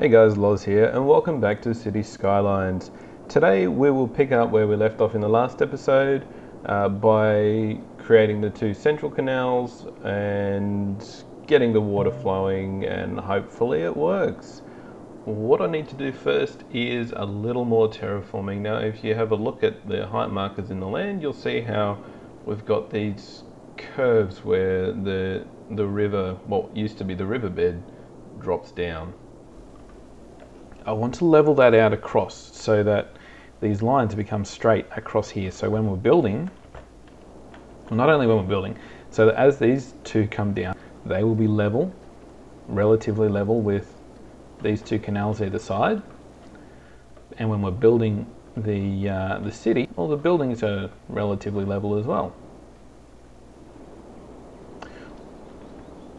Hey guys, Loz here and welcome back to City Skylines. Today we will pick up where we left off in the last episode by creating the two central canals and getting the water flowing, and hopefully it works. What I need to do first is a little more terraforming. Now if you have a look at the height markers in the land, you'll see how we've got these curves where the river, what used to be the riverbed, drops down. I want to level that out across so that these lines become straight across here. So when we're building, well, not only when we're building, so that as these two come down, they will be level, relatively level with these two canals either side. And when we're building the city, well, the buildings are relatively level as well.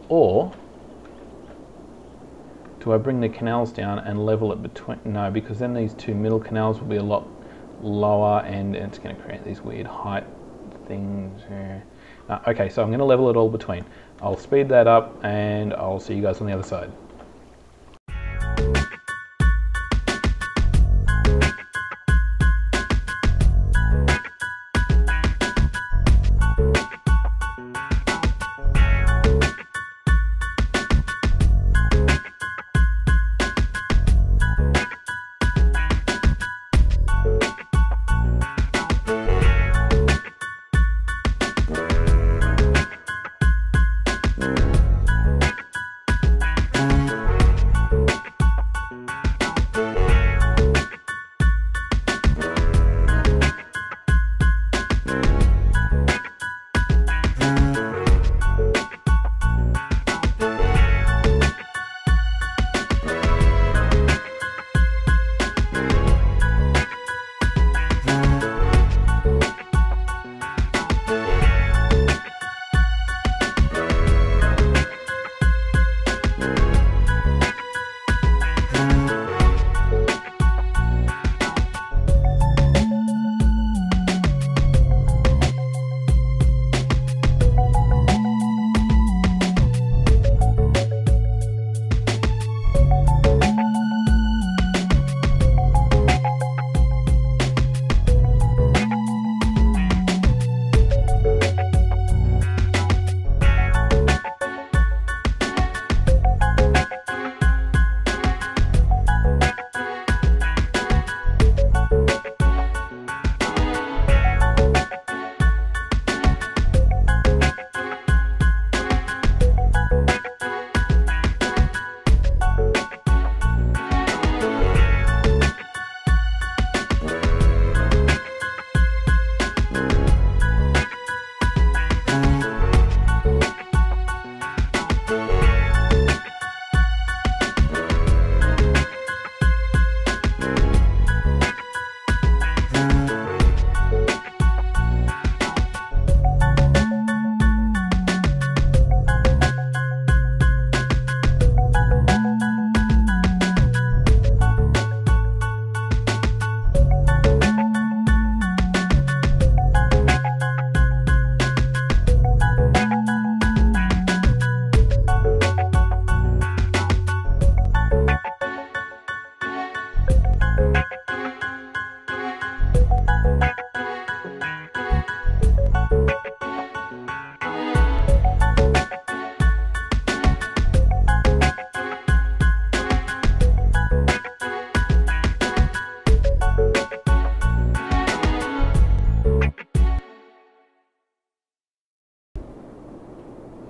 Or do I bring the canals down and level it between? No, because then these two middle canals will be a lot lower and it's going to create these weird height things. Okay, so I'm going to level it all between. I'll speed that up and I'll see you guys on the other side.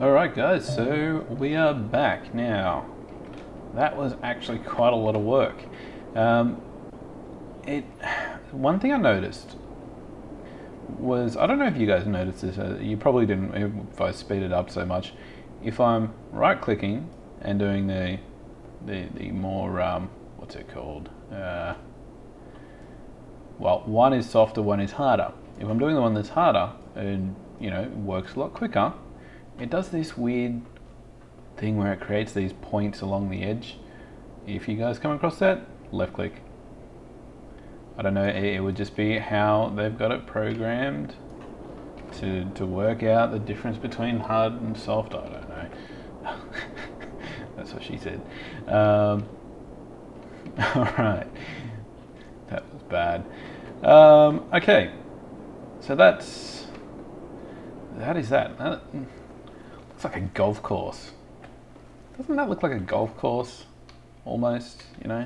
Alright guys, so we are back now. That was actually quite a lot of work. One thing I noticed was, I don't know if you guys noticed this, you probably didn't if I speed it up so much. If I'm right clicking and doing the more, what's it called? Well, one is softer, one is harder. If I'm doing the one that's harder, and it works a lot quicker, it does this weird thing where it creates these points along the edge. If you guys come across that, left click. I don't know, it would just be how they've got it programmed to work out the difference between hard and soft. I don't know. That's what she said. Alright. That was bad. Okay. So that is that. That looks like a golf course. Doesn't that look like a golf course? Almost, you know?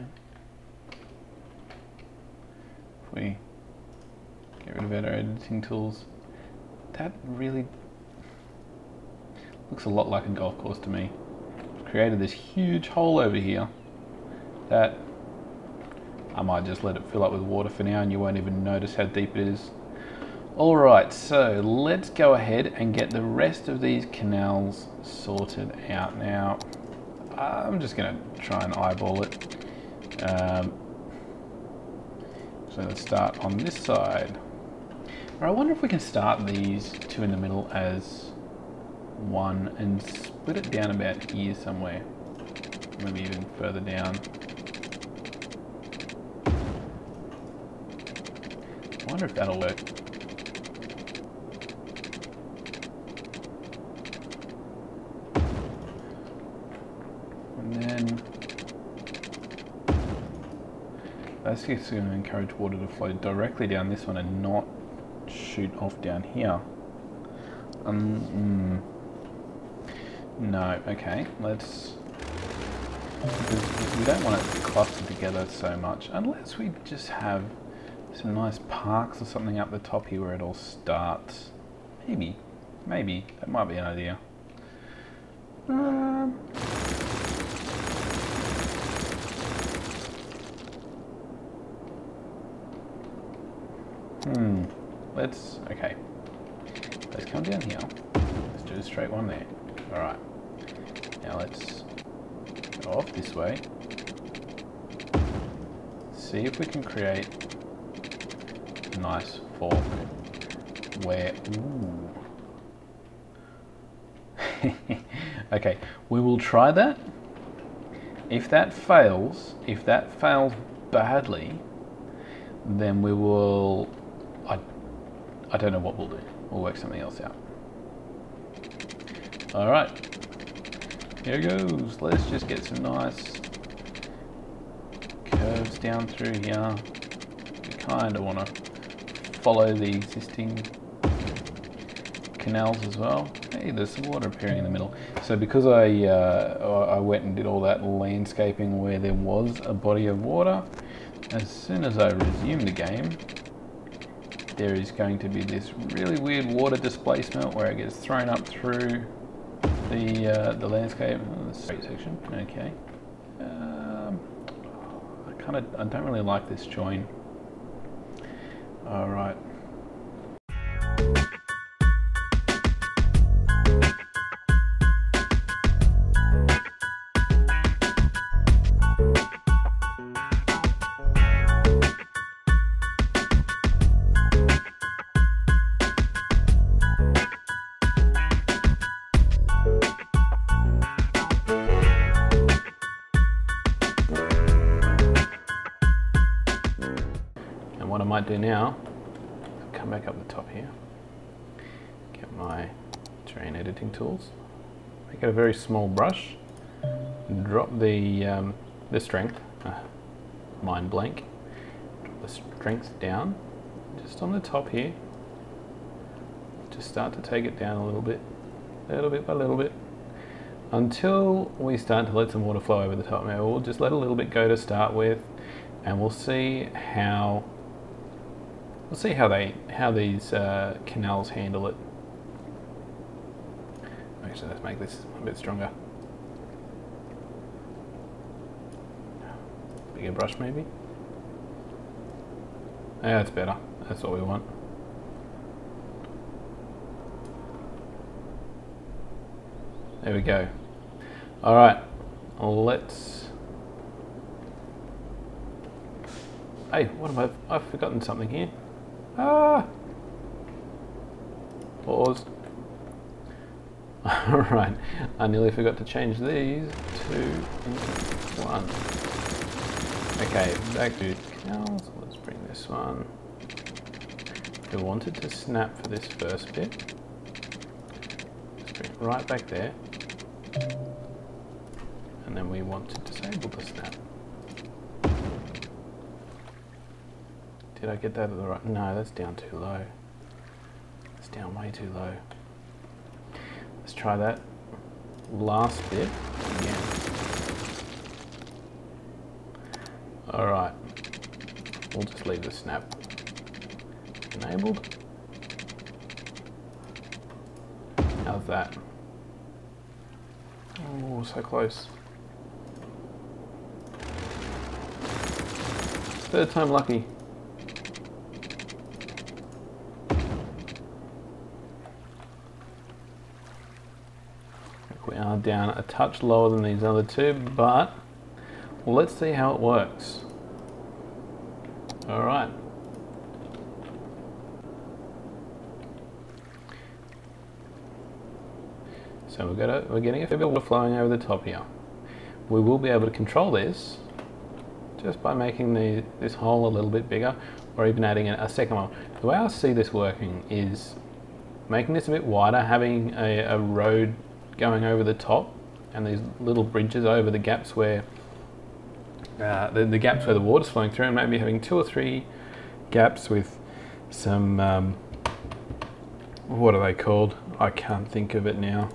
If we get rid of our editing tools. That really looks a lot like a golf course to me. I've created this huge hole over here that I might just let it fill up with water for now and you won't even notice how deep it is. Alright, so let's go ahead and get the rest of these canals sorted out now. I'm just going to try and eyeball it. So let's start on this side. Or I wonder if we can start these two in the middle as one and split it down about here somewhere. Maybe even further down. I wonder if that'll work. And then that's just going to encourage water to flow directly down this one and not shoot off down here. No, okay, let's, because we don't want it to cluster together so much, unless we just have some nice parks or something up the top here where it all starts. Maybe, that might be an idea. Okay. Let's come down here. Let's do a straight one there. Alright. Now let's go off this way. See if we can create a nice fork where... Ooh. Okay, we will try that. If that fails badly, then we will... I don't know what we'll do. We'll work something else out. Alright. Here goes. Let's just get some nice curves down through here. We kind of want to follow the existing canals as well. Hey, there's some water appearing in the middle. So because I went and did all that landscaping where there was a body of water, as soon as I resume the game, there is going to be this really weird water displacement where it gets thrown up through the landscape. Oh, the straight section. Okay. I don't really like this join. All right. What I might do now, come back up the top here, get my terrain editing tools, make it a very small brush, drop the strength, mine blank, drop the strength down, just on the top here, just start to take it down a little bit by little bit, until we start to let some water flow over the top. Now we'll just let a little bit go to start with, and we'll see how these canals handle it. Actually, let's make this a bit stronger. Bigger brush maybe? Yeah, that's better. That's what we want. There we go. Alright, let's... Hey, what am I've forgotten something here. Ah! Paused. Alright, I nearly forgot to change these to 1. Okay, back to canals. Let's bring this one. If we wanted to snap for this first bit, let's bring it right back there. And then we want to disable the snap. Did I get that at the right? No, that's down too low. It's down way too low. Let's try that last bit again. Alright. We'll just leave the snap enabled. How's that? Oh, so close. Third time lucky. We are down a touch lower than these other two, but let's see how it works. All right. So we're getting a fair bit of water flowing over the top here. We will be able to control this just by making this hole a little bit bigger, or even adding a second one. The way I see this working is making this a bit wider, having a road going over the top, and these little bridges over the gaps where the gaps where the water's flowing through, and maybe having 2 or 3 gaps with some what are they called? I can't think of it now.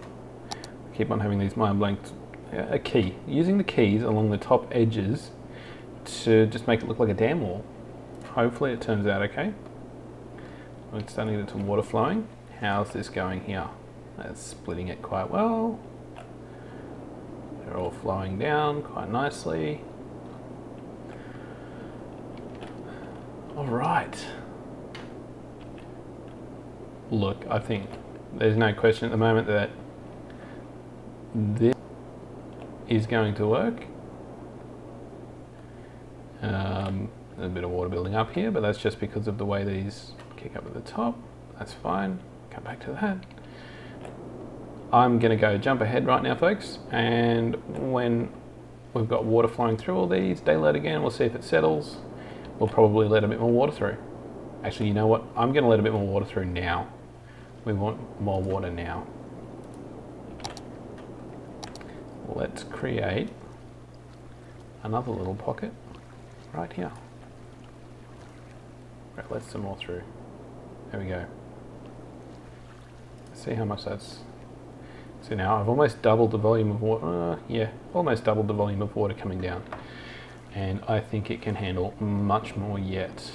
I keep on having these mind blanks. A key. Using the keys along the top edges to just make it look like a dam wall. Hopefully it turns out okay. We're starting to get some water flowing. How's this going here? That's splitting it quite well. They're all flowing down quite nicely. All right. Look, I think there's no question at the moment that this is going to work. There's a bit of water building up here, but that's just because of the way these kick up at the top. That's fine. Come back to that. I'm going to go jump ahead right now, folks, and when we've got water flowing through all these, daylight again, we'll see if it settles. We'll probably let a bit more water through. Actually, you know what? I'm going to let a bit more water through now. We want more water now. Let's create another little pocket right here. Right, let some more through. There we go. See how much that's... So now I've almost doubled the volume of water. Yeah, almost doubled the volume of water coming down. And I think it can handle much more yet.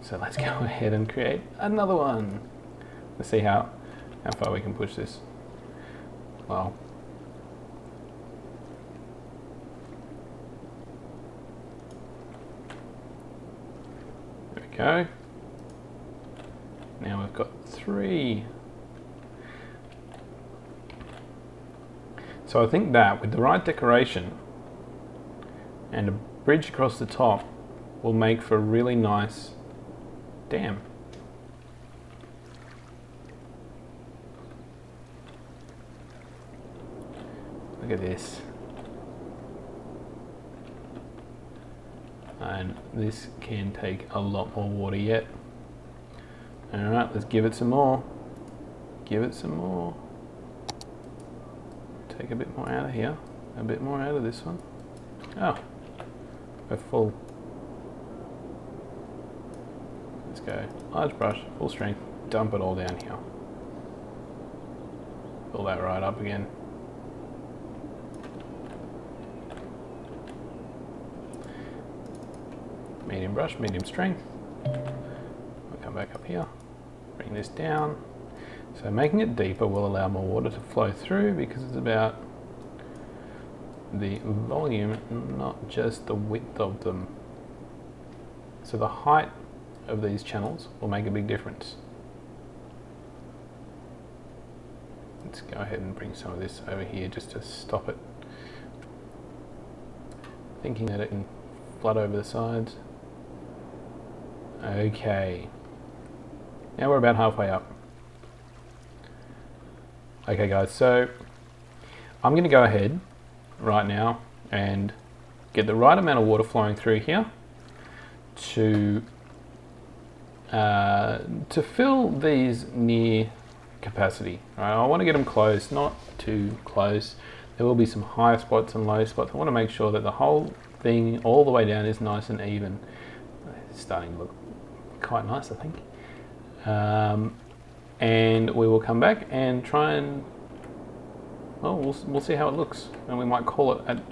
So let's go ahead and create another one. Let's see how far we can push this. Well, there we go. Now we've got 3. So I think that with the right decoration and a bridge across the top will make for a really nice dam. Look at this. And this can take a lot more water yet. Alright, let's give it some more. Give it some more. Take a bit more out of here. A bit more out of this one. Oh, we're full. Let's go. Large brush, full strength, dump it all down here. Fill that right up again. Medium brush, medium strength. We'll come back up here, bring this down. So making it deeper will allow more water to flow through because it's about the volume, not just the width of them. So the height of these channels will make a big difference. Let's go ahead and bring some of this over here just to stop it. Thinking that it can flood over the sides. Okay. Now we're about halfway up. Okay guys, so I'm going to go ahead right now and get the right amount of water flowing through here to fill these near capacity. Right? I want to get them close, not too close. There will be some higher spots and low spots. I want to make sure that the whole thing all the way down is nice and even. It's starting to look quite nice, I think. And we will come back and try and, well, we'll see how it looks, and we might call it an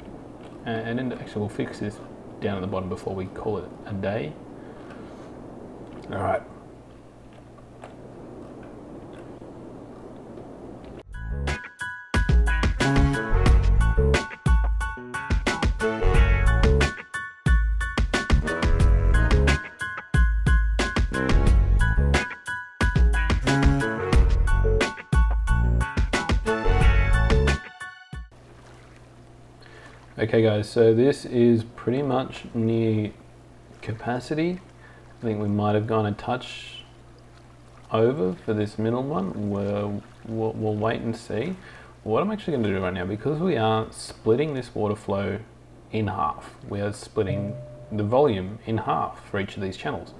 end. Actually, we'll fix this down at the bottom before we call it a day. All right. Okay guys, so this is pretty much near capacity. I think we might have gone a touch over for this middle one. We'll wait and see. What I'm actually going to do right now, because we are splitting this water flow in half, we are splitting the volume in half for each of these channels.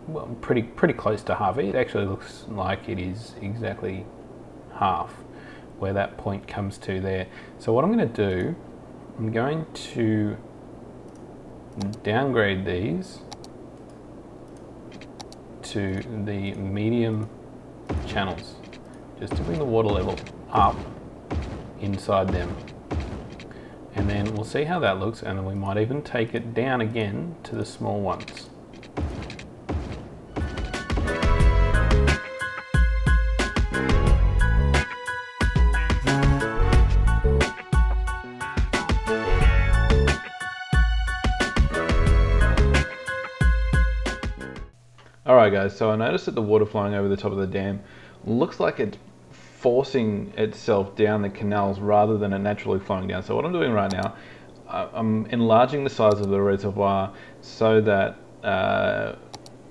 Well, pretty close to half. It actually looks like it is exactly half where that point comes to there. So what I'm going to do, I'm going to downgrade these to the medium channels, just to bring the water level up inside them. And then we'll see how that looks, and then we might even take it down again to the small ones. Alright guys, so I noticed that the water flowing over the top of the dam looks like it's forcing itself down the canals rather than it naturally flowing down. So what I'm doing right now, I'm enlarging the size of the reservoir so that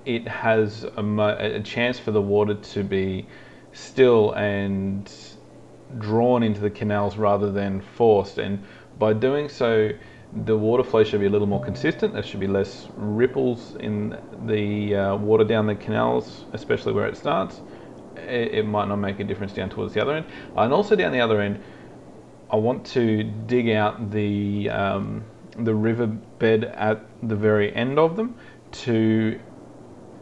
it has a chance for the water to be still and drawn into the canals rather than forced. And by doing so, the water flow should be a little more consistent. There should be less ripples in the water down the canals, especially where it starts. It might not make a difference down towards the other end. And also down the other end, I want to dig out the riverbed at the very end of them to,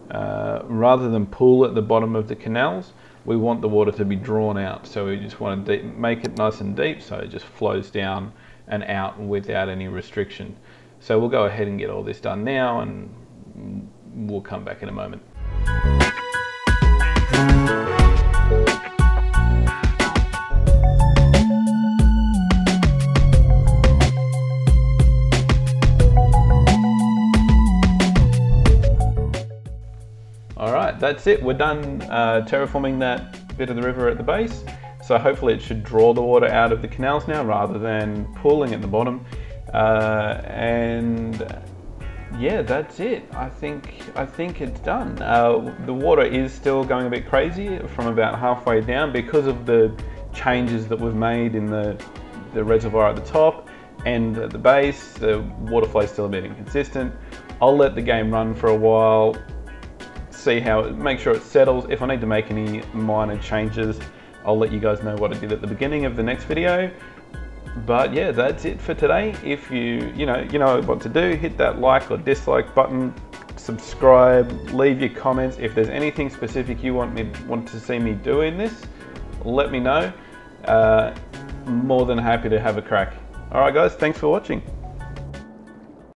rather than pool at the bottom of the canals, we want the water to be drawn out. So we just want to make it nice and deep so it just flows down and out without any restriction. So we'll go ahead and get all this done now, and we'll come back in a moment. Alright, that's it. We're done terraforming that bit of the river at the base. So hopefully it should draw the water out of the canals now rather than pooling at the bottom. And yeah, that's it. I think it's done. The water is still going a bit crazy from about halfway down because of the changes that we've made in the reservoir at the top and at the base. The water flow is still a bit inconsistent. I'll let the game run for a while, see make sure it settles. If I need to make any minor changes, I'll let you guys know what I did at the beginning of the next video. But yeah, that's it for today. If you know what to do, hit that like or dislike button, subscribe, leave your comments. If there's anything specific you want to see me do in this, let me know. More than happy to have a crack. All right guys, thanks for watching.